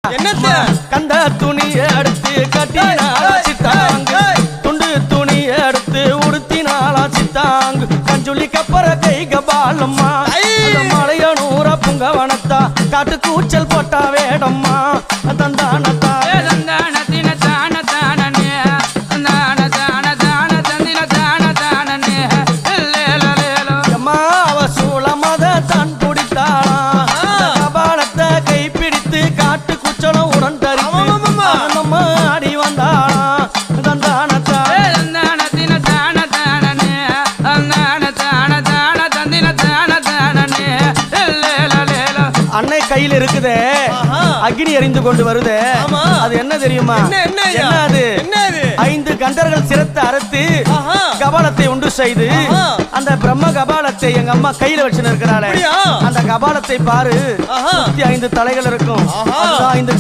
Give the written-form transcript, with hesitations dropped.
என்னத்த கந்த துணியை எடுத்து கட்டினாலா சித்தாங்கு துண்டு துணியை எடுத்து உடுத்தினாலா சித்தாங்கு கஞ்சுளி கப்பற கை கபாலம்மா மலையனூர புங்கவனத்தா காட்டு கூச்சல் போட்டா வேடம்மா தந்தானத்தா அன்னை கையில் இருக்குதே அக்னி எரிந்து கொண்டு வருதே அது என்ன தெரியுமா? என்னது? 5 கண்டர்கள் சிரத்தை அறுத்து கபாலத்தை உண்டு செய்து அந்த பிரம்ம கபாலத்தை எங்க அம்மா கையில வச்சுன்னு இருக்கிறாளே அந்த கபாலத்தை பாரு 5 தலைகள் இருக்கும்.